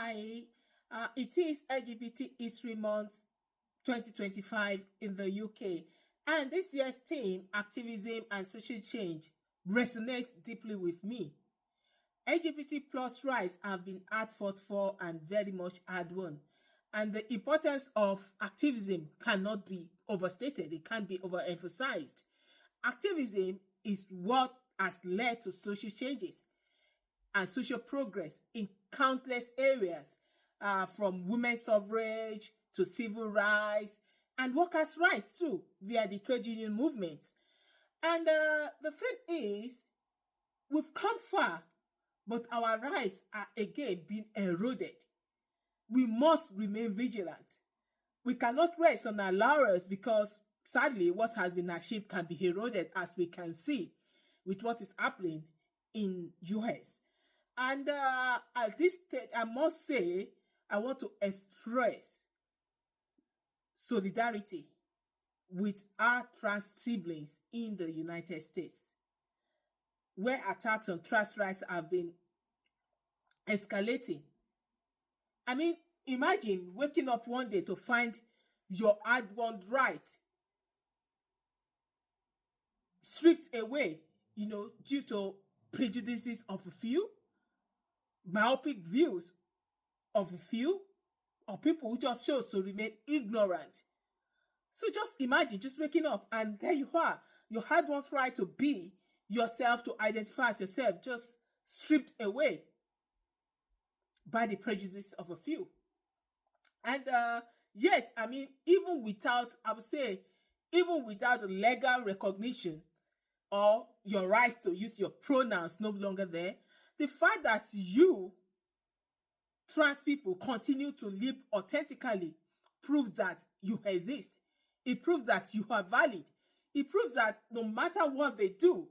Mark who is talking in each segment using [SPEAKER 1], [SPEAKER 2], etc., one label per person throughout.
[SPEAKER 1] Hi, it is LGBT History Month 2025 in the UK, and this year's theme, Activism and Social Change, resonates deeply with me. LGBT plus rights have been hard fought for and very much hard won, and the importance of activism cannot be overstated, it can't be overemphasized. Activism is what has led to social changes and social progress in countless areas, from women's suffrage to civil rights and workers' rights too, via the trade union movement. And the thing is, we've come far, but our rights are again being eroded. We must remain vigilant. We cannot rest on our laurels because sadly, what has been achieved can be eroded, as we can see with what is happening in US. And at this stage, I must say, I want to express solidarity with our trans siblings in the United States, where attacks on trans rights have been escalating. I mean, imagine waking up one day to find your hard-won right stripped away, due to prejudices of a few, myopic views of a few, or people who just chose to remain ignorant. So just imagine just waking up and there you are. Your hard-won right to be yourself, to identify as yourself, just stripped away by the prejudice of a few. And yet, I mean, even without the legal recognition or your right to use your pronouns no longer there, the fact that you, trans people, continue to live authentically proves that you exist. It proves that you are valid. It proves that no matter what they do,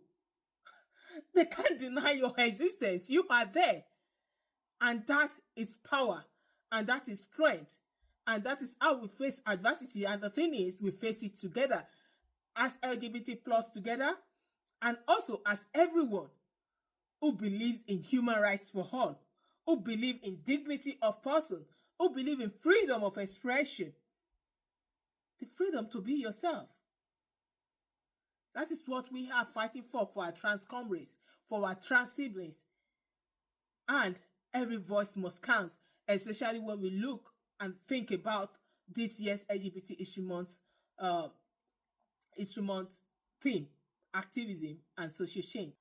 [SPEAKER 1] they can't deny your existence. You are there. And that is power. And that is strength. And that is how we face adversity. And the thing is, we face it together as LGBT plus together, and also as everyone who believes in human rights for all, who believe in dignity of person, who believe in freedom of expression, the freedom to be yourself. That is what we are fighting for our trans comrades, for our trans siblings. And every voice must count, especially when we look and think about this year's LGBT History Month theme, activism and social change.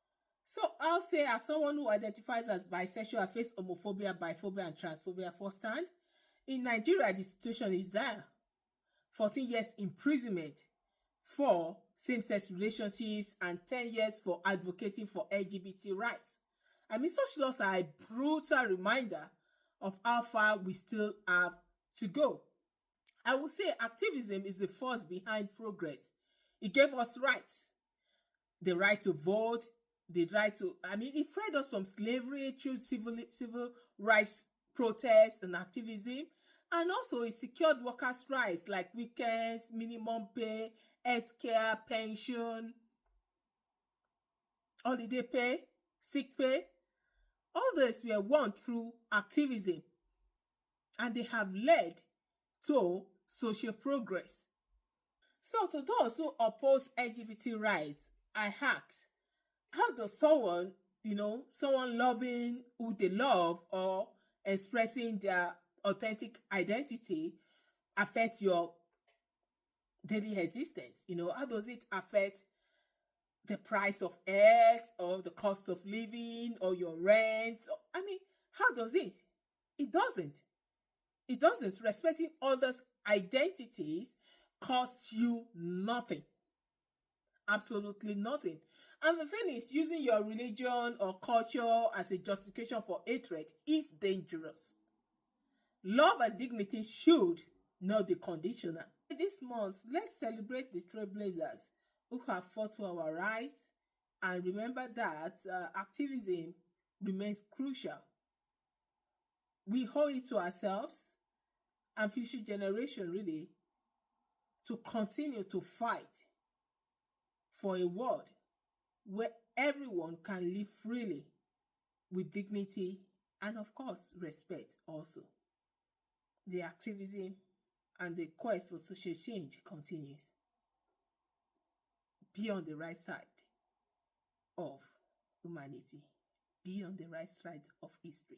[SPEAKER 1] So I'll say, as someone who identifies as bisexual, I face homophobia, biphobia, and transphobia firsthand. In Nigeria, the situation is there. 14 years imprisonment for same-sex relationships and 10 years for advocating for LGBT rights. I mean, such laws are a brutal reminder of how far we still have to go. I would say activism is the force behind progress. It gave us rights. The right to vote, it freed us from slavery through civil rights protests and activism. And also it secured workers' rights like weekends, minimum pay, healthcare, pension, holiday pay, sick pay. All those were won through activism, and they have led to social progress. So to those who oppose LGBT rights, I ask, how does someone loving who they love or expressing their authentic identity affect your daily existence? How does it affect the price of eggs or the cost of living or your rent? How does it? It doesn't. It doesn't. Respecting others' identities costs you nothing. Absolutely nothing. And the thing is, using your religion or culture as a justification for hatred is dangerous. Love and dignity should not be conditional. This month, let's celebrate the trailblazers who have fought for our rights, and remember that activism remains crucial. We owe it to ourselves and future generations, really, to continue to fight for a world where everyone can live freely with dignity And of course, respect also. The activism and the quest for social change continues. Be on the right side of humanity. Be on the right side of history.